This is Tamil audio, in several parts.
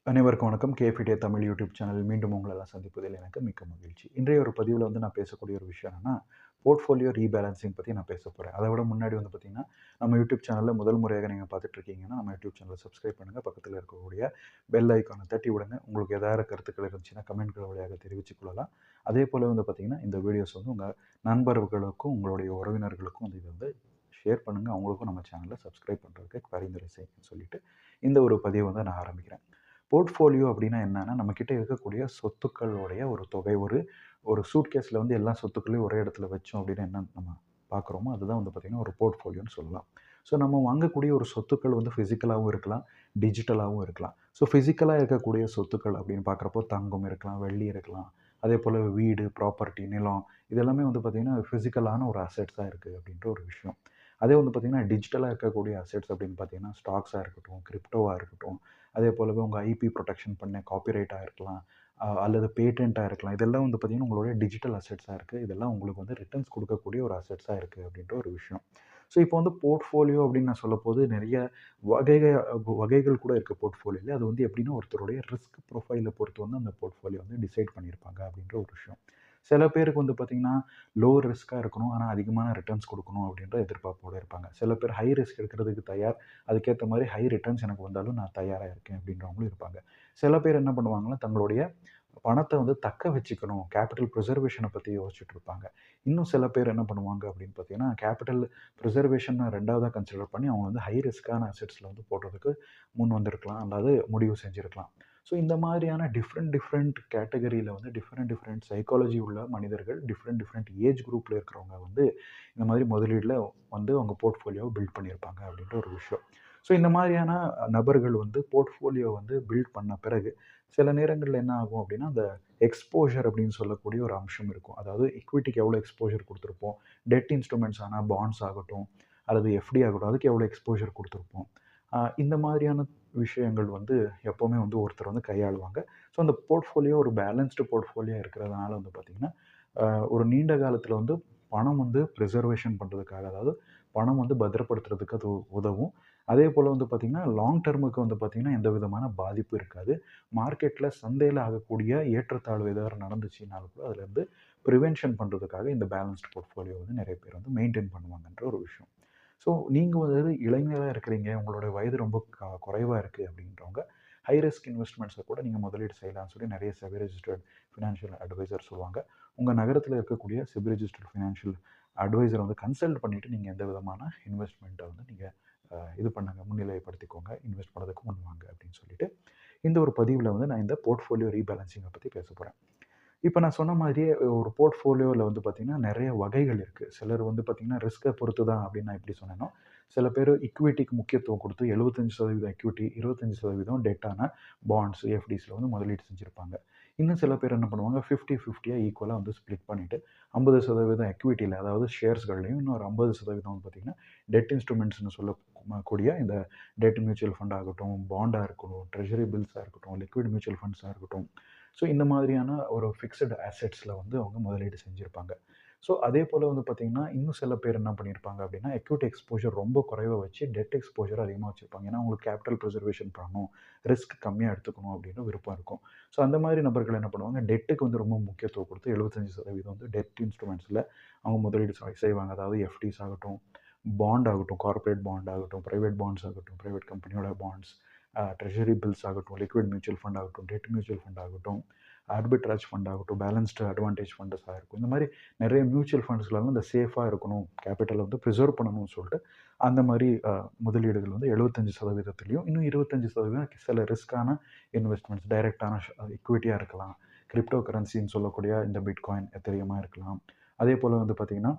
அனைவருக்கும் வணக்கம். கேஃபிடியா தமிழ் யூடியூப் சேனல் மீண்டும் உங்களெல்லாம் சந்திப்பதில் எனக்கு மிக்க மகிழ்ச்சி. இன்றைய ஒரு பதிவில் வந்து நான் பேசக்கூடிய ஒரு விஷயம் என்னன்னா, போர்ட்ஃபோலியோ ரீபேலன்சிங் பத்தி நான் பேசப் போறேன். அதை விட முன்னாடி வந்து பார்த்தீங்கன்னா, நம்ம யூடியூப் சேனல்ல முதல் முறையாக நீங்க பார்த்துட்டு இருக்கீங்கன்னா, நம்ம யூடியூப் சேனலை சப்ஸ்கிரைப் பண்ணுங்க. பக்கத்துல இருக்கக்கூடிய பெல் ஐகானை தட்டி விடுங்க. உங்களுக்கு ஏதாவது கருத்துக்கள் இருந்துச்சுன்னா, கமெண்ட்கள் வழியாக தெரிவித்துக் கொள்ளலாம். அதே போல வந்து பார்த்தீங்கன்னா, இந்த வீடியோஸ் வந்து உங்க நண்பர்களுக்கும், உங்களுடைய உறவினர்களுக்கும் வந்து இதை வந்து ஷேர் பண்ணுங்க. அவங்களுக்கும் நம்ம சேனலை சப்ஸ்கிரைப் பண்றதுக்கு பரிந்துரை செய்யுங்கன்னு சொல்லிட்டு, இந்த ஒரு பதிவை வந்து நான் ஆரம்பிக்கிறேன். போர்ட்ஃபோலியோ அப்படின்னா என்னன்னா, நம்மகிட்ட இருக்கக்கூடிய சொத்துக்களுடைய ஒரு தொகை. ஒரு ஒரு சூட்கேஸ்ல வந்து எல்லா சொத்துக்களையும் ஒரே இடத்துல வச்சோம் அப்படின்னு என்ன நம்ம பார்க்குறோமோ, அதுதான் வந்து பார்த்தீங்கன்னா, ஒரு போர்ட்ஃபோலியோன்னு சொல்லலாம். ஸோ நம்ம வாங்கக்கூடிய ஒரு சொத்துக்கள் வந்து ஃபிசிக்கலாவும் இருக்கலாம், டிஜிட்டலாவும் இருக்கலாம். ஸோ ஃபிசிக்கலா இருக்கக்கூடிய சொத்துக்கள் அப்படின்னு பார்க்குறப்போ தங்கம் இருக்கலாம், வெள்ளி இருக்கலாம். அதேபோல வீடு, ப்ராப்பர்ட்டி, நிலம் இது எல்லாமே வந்து பார்த்தீங்கன்னா, ஃபிசிக்கலான ஒரு அசெட்ஸா இருக்கு அப்படின்ற ஒரு விஷயம். அதே வந்து பார்த்தீங்கன்னா, டிஜிட்டலா இருக்கக்கூடிய அசெட்ஸ் அப்படின்னு பார்த்தீங்கன்னா, ஸ்டாக்ஸா இருக்கட்டும், கிரிப்டோவா இருக்கட்டும், அதே போலவே உங்க ஐபி புரொடெக்ஷன் பண்ண காப்பிரைட்டா இருக்கலாம். அல்லது பேட்டன்ட்டா இருக்கலாம். இதெல்லாம் வந்து பார்த்தீங்கன்னா, உங்களுடைய டிஜிட்டல் அசெட்ஸா இருக்கு. இதெல்லாம் உங்களுக்கு வந்து ரிட்டர்ன்ஸ் குடுக்கக்கூடிய ஒரு அசெட்ஸா இருக்கு அப்படின்ற ஒரு விஷயம். ஸோ இப்போ வந்து போர்ட்ஃபோலியோ அப்படின்னு நான் சொல்லப்போது நெறைய வகைக வகைகள் கூட இருக்கு போர்ட்ஃபோலியோல. அது வந்து எப்படின்னா, ஒருத்தருடைய ரிஸ்க் ப்ரொஃபைல பொறுத்து வந்து அந்த போர்ட்ஃபோலியோ வந்து டிசைட் பண்ணியிருப்பாங்க அப்படின்ற ஒரு விஷயம். சில பேருக்கு வந்து பார்த்தீங்கன்னா, லோ ரிஸ்க்கா இருக்கணும். ஆனா அதிகமான ரிட்டர்ன்ஸ் குடுக்கணும் அப்படின்ற எதிர்பார்ப்போட இருப்பாங்க. சில பேர் ஹை ரிஸ்க் எடுக்கிறதுக்கு தயார். அதுக்கேத்த மாரி ஹை ரிட்டர்ன்ஸ் எனக்கு வந்தாலும் நான் தயாரா இருக்கேன் அப்படின்றவங்களும் இருப்பாங்க. சில பேர் என்ன பண்ணுவாங்கன்னா, தங்களுடைய பணத்த வந்து தக்க வச்சுக்கணும். கேப்பிட்டல் பிரிசர்வேஷன பத்தி யோசிச்சுட்டு இருப்பாங்க. இன்னும் சில பேர் என்ன பண்ணுவாங்க அப்படின்னு பார்த்தீங்கன்னா, கேப்பிட்டல் பிரிசர்வேஷன 2வதா கன்சிடர் பண்ணி அவங்க வந்து ஹை ரிஸ்க்கான அசெட்ஸ்ல வந்து போடுறதுக்கு முன் வந்திருக்கலாம். அல்லது முடிவு செஞ்சிருக்கலாம். ஸோ இந்த மாதிரியான டிஃப்ரெண்ட் கேட்டகரியில வந்து டிஃப்ரெண்ட் சைக்காலஜி உள்ள மனிதர்கள், டிஃப்ரெண்ட் ஏஜ் குரூப்ல இருக்கிறவங்க வந்து இந்த மாதிரி முதலீடுல வந்து அவங்க போர்ட்ஃபோலியோவ பில்ட் பண்ணியிருப்பாங்க அப்படின்ற ஒரு விஷயம். ஸோ இந்த மாதிரியான நபர்கள் வந்து போர்ட்ஃபோலியோ வந்து பில்ட் பண்ண பிறகு, சில நேரங்கள்ல என்ன ஆகும் அப்படின்னா, அந்த எக்ஸ்போஷர் அப்படின்னு சொல்லக்கூடிய ஒரு அம்சம் இருக்கும். அதாவது எக்விட்டிக்கு எவ்வளோ எக்ஸ்போஷர் குடுத்துருப்போம், டெட் இன்ஸ்ட்ருமெண்ட்ஸ் ஆன பாண்ட்ஸ் ஆகட்டும், அல்லது எஃப்டி ஆகட்டும், அதுக்கு எவ்வளோ எக்ஸ்போஷர் குடுத்துருப்போம். இந்த மாதிரியான விஷயங்கள் வந்து எப்பவுமே வந்து ஒருத்தர் வந்து கையாளுவாங்க. ஸோ அந்த போர்ட்ஃபோலியோ ஒரு பேலன்ஸ்டு போர்ட்ஃபோலியோ இருக்கிறதுனால வந்து பார்த்தீங்கன்னா, ஒரு நீண்ட காலத்தில வந்து பணம் வந்து பிரிசர்வேஷன் பண்றதுக்காக, அதாவது பணம் வந்து பத்திரப்படுத்துறதுக்கு அது உதவும். அதேபோல வந்து பார்த்தீங்கன்னா, லாங் டெர்முக்கு வந்து பார்த்தீங்கன்னா, எந்த விதமான பாதிப்பும் இருக்காது. மார்க்கெட்ல சந்தையில ஆகக்கூடிய ஏற்றத்தாழ்வு ஏதாவது நடந்துச்சுனாலும் கூட அதுலேருந்து பிரிவென்ஷன் பண்றதுக்காக இந்த பேலன்ஸ்டு போர்ட்ஃபோலியோ வந்து நெறைய பேர் வந்து மெயின்டெயின் பண்ணுவாங்கன்ற ஒரு விஷயம். ஸோ நீங்க வந்து இளைஞரா இருக்கிறீங்க, உங்களுடைய வயது ரொம்ப குறைவா இருக்கு அப்படின்றவங்க, ஹை ரிஸ்க் இன்வெஸ்ட்மெண்ட்ஸ கூட நீங்க முதலீடு செய்யலாம்னு சொல்லி நெறைய செபி ரெஜிஸ்டர்ட் ஃபினான்ஷியல் அட்வைசர் சொல்லுவாங்க. உங்க நகரத்தில இருக்கக்கூடிய செபி ரெஜிஸ்டர்ட் ஃபினான்ஷியல் அட்வைசர வந்து கன்சல்ட் பண்ணிட்டு நீங்க எந்த விதமான இன்வெஸ்ட்மெண்ட்ட வந்து நீங்க இது பண்ணுங்க, முன்னிலைப்படுத்திக்கோங்க. இன்வெஸ்ட் பண்ணதுக்கு முன் வாங்க அப்படின்னு சொல்லிட்டு, இந்த ஒரு பதிவுல வந்து நான் இந்த போர்ட்ஃபோலியோ ரீபேலன்சிங்க பத்தி பேசப் போறேன். இப்ப நான் சொன்ன மாதிரியே ஒரு போர்ட்ஃபோலியோல வந்து பார்த்தீங்கன்னா, நெறைய வகைகள் இருக்கு. சிலர் வந்து பார்த்தீங்கன்னா, ரிஸ்க்க பொறுத்து தான் அப்படின்னு நான் எப்படி சொன்னேனோ, சில பேரு ஈக்விட்டிக்கு முக்கியத்துவம் குடுத்து 75% ஈக்விட்டி, 25% டெட்டான பாண்ட்ஸ், எஃப்டிஸ்ல வந்து முதலீடு செஞ்சிருப்பாங்க. இன்னும் சில பேர் என்ன பண்ணுவாங்க, 50-50யா ஈக்குவலா வந்து ஸ்ப்ளிட் பண்ணிட்டு, 50% எக்விட்டில அதாவது ஷேர்ஸ்கள்லயும், இன்னொரு 50% வந்து பார்த்தீங்கன்னா, டெட் இன்ஸ்ட்ருமெண்ட்ஸ்ன்னு சொல்லக்கூடிய இந்த டெட் மியூச்சுவல் ஃபண்ட் ஆகட்டும், பாண்டா இருக்கட்டும், ட்ரெஷரி பில்ஸா இருக்கட்டும், லிக்விட் மியூச்சுவல் ஃபண்ட்ஸா இருக்கட்டும். ஸோ இந்த மாதிரியான ஒரு ஃபிக்ஸட் அசெட்ஸ்ல வந்து அவங்க முதலீடு செஞ்சிருப்பாங்க. ஸோ அதே போல வந்து பார்த்தீங்கன்னா, இன்னும் சில பேர் என்ன பண்ணியிருப்பாங்க அப்படின்னா, எக்விட்டி எக்ஸ்போஷர் ரொம்ப குறைவா வச்சு, டெட் எக்ஸ்போஷர் அதிகமா வச்சிருப்பாங்க. ஏன்னா, அவங்களுக்கு கேபிட்டல் பிரிசர்வேஷன் பண்ணணும், ரிஸ்க் கம்மியா எடுத்துக்கணும் அப்படின்னு விருப்பம் இருக்கும். ஸோ அந்த மாதிரி நபர்கள் என்ன பண்ணுவாங்க, டெட்டுக்கு வந்து ரொம்ப முக்கியத்துவம் குடுத்து 75% வந்து டெட் இன்ஸ்ட்ருமெண்ட்ஸ்ல அவங்க முதலீடு செய்வாங்க. அதாவது எஃப்டிஸ் ஆகட்டும், பாண்ட் ஆகட்டும், கார்ப்பரேட் பாண்ட் ஆகட்டும், பிரைவேட் பாண்ட்ஸ் ஆகட்டும், பிரைவேட் கம்பெனியோட பாண்ட்ஸ், ட்ரெஷரி பில்ஸ் ஆகட்டும், லிக்விட் மியூச்சுவல் ஃபண்ட் ஆகட்டும், டெட் மியூச்சுவல் ஃபண்ட் ஆகட்டும், ஆர்பிட்ராஜ் ஃபண்ட் ஆகட்டும், பேலன்ஸ்டு அட்வான்டேஜ் ஃபண்ட்ஸா இருக்கும். இந்த மாரி நெறைய மியூச்சுவல் ஃபண்ட்ஸ்லலாம் இந்த சேஃபா இருக்கணும், கேபிட்டல வந்து பிரிசர்வ் பண்ணணும்னு சொல்ட்டு, அந்த மாரி முதலீடுகள் வந்து 75%லயும், இன்னும் 25% சில ரிஸ்க்கான இன்வெஸ்ட்மெண்ட்ஸ் டைரக்ட்டான ஈக்விட்டியா இருக்கலாம். கிரிப்டோ கரன்சின்னு சொல்லக்கூடிய இந்த பிட்காயின், எத்தேரியமா இருக்கலாம். அதேபோல வந்து பார்த்தீங்கன்னா,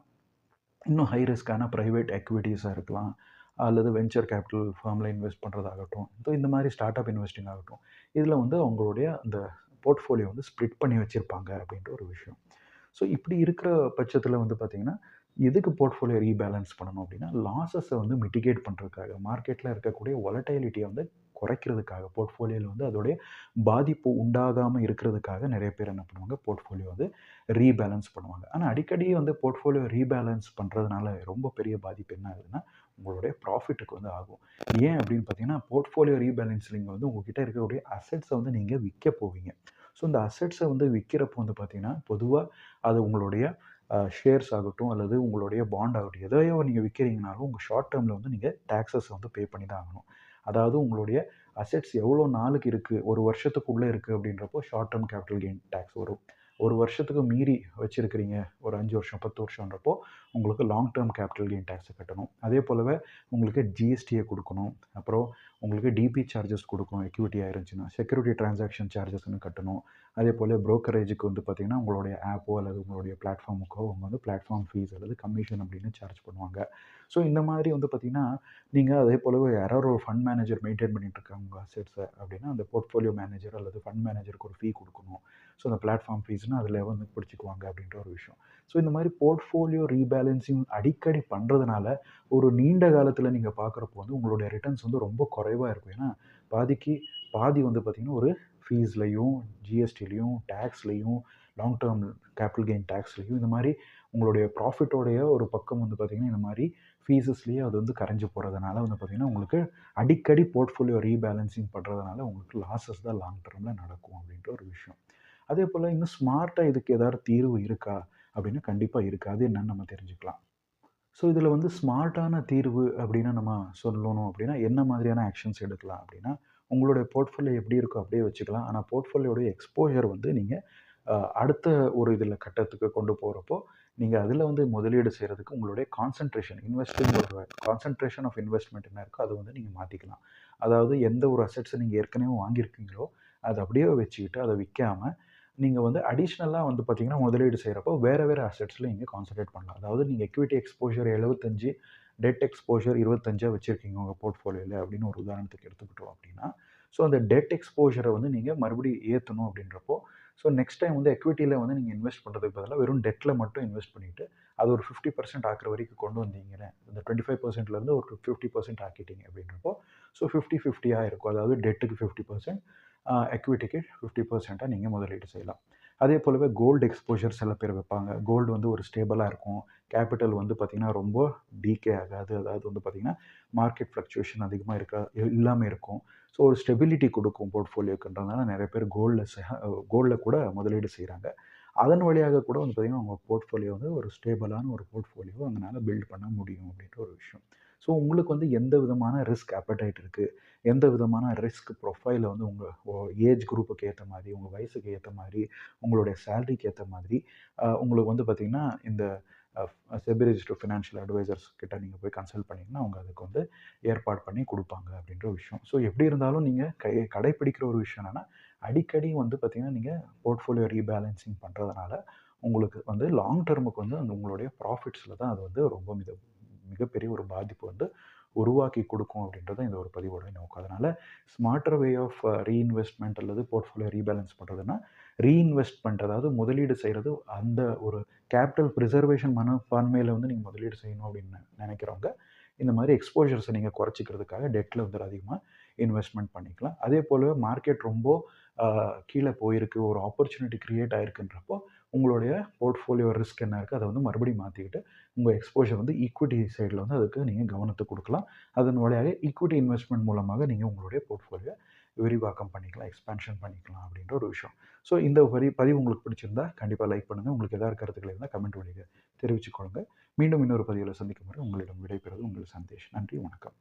இன்னும் ஹை ரிஸ்க்கான பிரைவேட் எக்விட்டீஸா இருக்கலாம். அல்லது வென்ச்சர் கேபிட்டல் ஃபர்ம்ல இன்வெஸ்ட் பண்றதாகட்டும். ஸோ இந்த மாரி ஸ்டார்ட் அப் இன்வெஸ்டிங் ஆகட்டும். இதில வந்து அவங்களுடைய அந்த போர்ட்ஃபோலியோ வந்து ஸ்ப்ளிட் பண்ணி வச்சிருப்பாங்க அப்படின்ற ஒரு விஷயம். ஸோ இப்படி இருக்கிற பட்சத்தில வந்து பார்த்தீங்கன்னா, எதுக்கு போர்ட்ஃபோலியோ ரீபேலன்ஸ் பண்ணணும் அப்படின்னா, லாஸஸ வந்து மிட்டிகேட் பண்றதுக்காக, மார்க்கெட்ல இருக்கக்கூடிய வாலடைலிட்டிய வந்து குறைக்கிறதுக்காக, போர்ட்ஃபோலியோல வந்து அதோடைய பாதிப்பு உண்டாகாம இருக்கிறதுக்காக நெறைய பேர் என்ன பண்ணுவாங்க, போர்ட்ஃபோலியோ வந்து ரீபேலன்ஸ் பண்ணுவாங்க. ஆனா அடிக்கடி வந்து போர்ட்ஃபோலியோ ரீபேலன்ஸ் பண்றதுனால ரொம்ப பெரிய பாதிப்பு என்ன ஆகுதுன்னா, உங்களுடைய ப்ராஃபிட்டுக்கு வந்து ஆகும். ஏன் அப்படின்னு பார்த்தீங்கன்னா, போர்ட்ஃபோலியோ ரீபேலன்சிங் வந்து உங்ககிட்ட இருக்கக்கூடிய அசெட்ஸை வந்து நீங்கள் விற்க போவீங்க. ஸோ இந்த அசெட்ஸை வந்து விற்கிறப்போ வந்து பார்த்தீங்கன்னா, பொதுவா அது உங்களுடைய ஷேர்ஸ் ஆகட்டும் அல்லது உங்களுடைய பாண்ட் ஆகட்டும், எதையோ நீங்கள் விற்கிறீங்கனாலும் உங்கள் ஷார்ட் டேர்மில் வந்து நீங்கள் டேக்ஸஸ் வந்து பே பண்ணி தான் ஆகணும். அதாவது உங்களுடைய அசெட்ஸ் எவ்வளோ நாளுக்கு இருக்குது, ஒரு வருஷத்துக்குள்ளே இருக்குது அப்படின்றப்போ short term capital gain tax வரும். ஒரு வருஷத்துக்கு மீறி வச்சிருக்கிறீங்க, ஒரு 5 வருஷம் 10 வருஷன்றப்போ உங்களுக்கு லாங் டேர்ம் கேபிட்டல் கெயின் டேக்ஸை கட்டணும். அதே போலவே உங்களுக்கு ஜிஎஸ்டியை கொடுக்கணும். அப்புறம் உங்களுக்கு டிபி சார்ஜஸ் கொடுக்கணும். எக்விட்டியாக இருந்துச்சுன்னா செக்யூரிட்டி டிரான்சாக்ஷன் சார்ஜஸ்ன்னு கட்டணும். அதே போல் புரோக்கரேஜுக்கு வந்து பார்த்திங்கன்னா, உங்களுடைய ஆப்போ அல்லது உங்களுடைய பிளாட்ஃபார்முக்கோ அவங்க வந்து பிளாட்ஃபார்ம் ஃபீஸ் அல்லது கமிஷன் அப்படின்னு சார்ஜ் பண்ணுவாங்க. ஸோ இந்த மாதிரி வந்து பார்த்திங்கன்னா, நீங்கள் அதே போலவே யாராவது ஒரு ஃபண்ட் மேனேஜர் மெயின்டைன் பண்ணிட்டு இருக்காங்க உங்கள் அசெட்ஸை அப்படின்னா, அந்த போர்ட்ஃபோலியோ மேனேஜர் அல்லது ஃபண்ட் மேனேஜருக்கு ஒரு ஃபீ கொடுக்கணும். ஸோ அந்த பிளாட்ஃபார்ம் ஃபீஸ்னால் அதில் வந்து பிடிச்சிக்குவாங்க அப்படின்ற ஒரு விஷயம். ஸோ இந்த மாதிரி போர்ட்ஃபோலியோ ரீபேலன்சிங் அடிக்கடி பண்ணுறதுனால ஒரு நீண்ட காலத்தில் நீங்கள் பார்க்குறப்போ வந்து உங்களுடைய ரிட்டர்ன்ஸ் வந்து ரொம்ப குறைவாக இருக்கும். ஏன்னா பாதி வந்து பார்த்திங்கன்னா ஒரு ஃபீஸ்லையும், ஜிஎஸ்டிலையும், டேக்ஸ்லையும், லாங் டேர்ம் கேபிட்டல் கெயின் டேக்ஸ்லையும் இந்த மாதிரி உங்களுடைய ப்ராஃபிட்டோடைய ஒரு பக்கம் வந்து பார்த்திங்கன்னா, இந்த மாதிரி ஃபீஸஸ்லேயே அது வந்து கரைஞ்சு போகிறதுனால வந்து பார்த்திங்கன்னா, உங்களுக்கு அடிக்கடி போர்ட்ஃபோலியோ ரீபேலன்சிங் பண்ணுறதுனால உங்களுக்கு லாஸஸ் தான் லாங் டேர்மில் நடக்கும் அப்படின்ற ஒரு விஷயம். அதே போல் இன்னும் ஸ்மார்ட்டாக இதுக்கு ஏதாவது தீர்வு இருக்கா அப்படின்னா, கண்டிப்பாக இருக்குது. அது என்னன்னு நம்ம தெரிஞ்சுக்கலாம். ஸோ இதில் வந்து ஸ்மார்ட்டான தீர்வு அப்படின்னு நம்ம சொல்லணும் அப்படின்னா, என்ன மாதிரியான ஆக்ஷன்ஸ் எடுக்கலாம் அப்படின்னா, உங்களுடைய போர்ட்ஃபோலியோ எப்படி இருக்கோ அப்படியே வச்சுக்கலாம். ஆனால் போர்ட்ஃபோலியோடைய எக்ஸ்போஷர் வந்து நீங்கள் அடுத்த ஒரு இதில் கட்டத்துக்கு கொண்டு போகிறப்போ, நீங்கள் அதில் வந்து முதலீடு செய்கிறதுக்கு உங்களுடைய இன்வெஸ்டிங்கோட கான்சன்ட்ரேஷன் ஆஃப் இன்வெஸ்ட்மெண்ட் என்ன இருக்கோ அதை வந்து நீங்கள் மாற்றிக்கலாம். அதாவது எந்த ஒரு அசெட்ஸை நீங்கள் ஏற்கனவே வாங்கியிருக்கீங்களோ, அதை அப்படியே வச்சுக்கிட்டு அதை விற்காம நீங்கள் வந்து அடிஷ்னலாக வந்து பார்த்தீங்கன்னா, முதலீடு செய்கிறப்போ வேறு அசெட்ஸில் நீங்கள் கான்சன்ட்ரேட் பண்ணலாம். அதாவது நீங்கள் எக்விட்டி எக்ஸ்போஷர் 75, டெட் எக்ஸ்போஷர் 25 வச்சுருக்கீங்க உங்கள் போர்ட்ஃபோலியோவில் அப்படின்னு ஒரு உதாரணத்துக்கு எடுத்துக்கிட்டோம் அப்படின்னா, ஸோ அந்த டெட் எக்ஸ்போஷரை வந்து நீங்கள் மறுபடியும் ஏற்றணும் அப்படின்றப்போ, ஸோ நெக்ஸ்ட் டைம் வந்து எக்விட்டியில் வந்து நீங்கள் இன்வெஸ்ட் பண்ணுறதுக்கு பதிலாக வெறும் டெட்டில் மட்டும் இன்வெஸ்ட் பண்ணிவிட்டு அது ஒரு 50% ஆக்குற வரைக்கும் கொண்டு வந்தீங்கன்னு இந்த 25%லேருந்து ஒரு 50% ஆக்கிட்டீங்க அப்படின்றப்போ, ஸோ 50-50 இருக்கும். அதாவது டெட்டுக்கு 50%, எக்விட்டிக்கு 50% நீங்கள் முதலீடு செய்யலாம். அதே போலவே கோல்டு எக்ஸ்போஷர் சில பேர் வைப்பாங்க. கோல்டு வந்து ஒரு ஸ்டேபிளாக இருக்கும். கேபிட்டல் வந்து பார்த்திங்கன்னா ரொம்ப டீகே ஆகாது. அதாவது வந்து பார்த்திங்கன்னா மார்க்கெட் ஃப்ளக்சுவேஷன் அதிகமாக இல்லாமல் இருக்கும். ஸோ ஒரு ஸ்டெபிலிட்டி கொடுக்கும் போர்ட்ஃபோலியோக்குன்றதுனால நிறைய பேர் கோல்டில் கூட முதலீடு செய்கிறாங்க. அதன் வழியாக கூட வந்து பார்த்திங்கன்னா உங்கள் போர்ட்ஃபோலியோ வந்து ஒரு ஸ்டேபிளான ஒரு போர்ட்ஃபோலியோ அங்கனால் பில்ட் பண்ண முடியும் அப்படின்ற ஒரு விஷயம். ஸோ உங்களுக்கு வந்து எந்த விதமான ரிஸ்க் அப்படைட் இருக்குது, எந்த விதமான ரிஸ்க் ப்ரொஃபைலை வந்து உங்கள் ஏஜ் குரூப்புக்கு ஏற்ற மாதிரி, உங்கள் வயசுக்கு ஏற்ற மாதிரி, உங்களுடைய சேலரிக்கு ஏற்ற மாதிரி உங்களுக்கு வந்து பார்த்திங்கன்னா இந்த செபி ரெஜிஸ்டர்ட் ஃபினான்ஷியல் அட்வைசர்ஸ் கிட்ட நீங்கள் போய் கன்சல்ட் பண்ணிங்கன்னா அவங்க அதுக்கு வந்து ஏற்பாடு பண்ணி கொடுப்பாங்க அப்படின்ற விஷயம். ஸோ எப்படி இருந்தாலும் நீங்கள் கடைப்பிடிக்கிற ஒரு விஷயம் என்னென்னா, அடிக்கடி வந்து பார்த்திங்கன்னா நீங்கள் போர்ட்ஃபோலியோ ரீபேலன்சிங் பண்ணுறதுனால உங்களுக்கு வந்து லாங் டேர்முக்கு வந்து அந்த உங்களுடைய ப்ராஃபிட்ஸில் தான் அது வந்து ரொம்ப மிகப்பெரிய ஒரு பாதிப்பு வந்து உருவாக்கி கொடுக்கும் அப்படின்றது இந்த ஒரு பதிவோட நோக்கம். அதனால் ஸ்மார்ட்டர் வே ஆஃப் ரீஇன்வெஸ்ட்மெண்ட் அல்லது போர்ட்ஃபோலியோ ரீபேலன்ஸ் பண்ணுறதுன்னா, ரீஇன்வெஸ்ட்மெண்ட் அதாவது முதலீடு செய்கிறது அந்த ஒரு கேபிட்டல் ப்ரிசர்வேஷன் மனப்பான்மையில் வந்து நீங்கள் முதலீடு செய்யணும் அப்படின்னு நினைக்கிறவங்க, இந்த மாதிரி எக்ஸ்போஷர்ஸை நீங்கள் குறைச்சிக்கிறதுக்காக டெட்டில் வந்து அதிகமாக இன்வெஸ்ட்மெண்ட் பண்ணிக்கலாம். அதே போலவே மார்க்கெட் ரொம்ப கீழே போயிருக்கு, ஒரு ஆப்பர்ச்சுனிட்டி க்ரியேட் ஆகிருக்குன்றப்போ உங்களுடைய போர்ட்ஃபோலியோ ரிஸ்க் என்ன இருக்குது அதை வந்து மறுபடியும் மாற்றிக்கிட்டு உங்கள் எக்ஸ்போஷர் வந்து ஈக்விட்டி சைடில் வந்து அதுக்கு நீங்கள் கவனத்தை கொடுக்கலாம். அதன் வழியாக ஈக்விட்டி இன்வெஸ்ட்மெண்ட் மூலமாக நீங்கள் உங்களுடைய போர்ட்ஃபோலியோ விரிவாக்கம் பண்ணிக்கலாம், எக்ஸ்பேன்ஷன் பண்ணிக்கலாம் அப்படின்ற ஒரு விஷயம். ஸோ இந்த பதிவு உங்களுக்கு பிடிச்சிருந்தா கண்டிப்பாக லைக் பண்ணுங்கள். உங்களுக்கு ஏதாவது கருத்துக்கள் இருந்தால் கமெண்ட் வழியாக தெரிவித்துக்கொள்ளுங்க. மீண்டும் இன்னொரு பதிவில் சந்திக்கும் வரை உங்களிடம் விடைபெறுவது உங்கள் சந்தேஷ். நன்றி, வணக்கம்.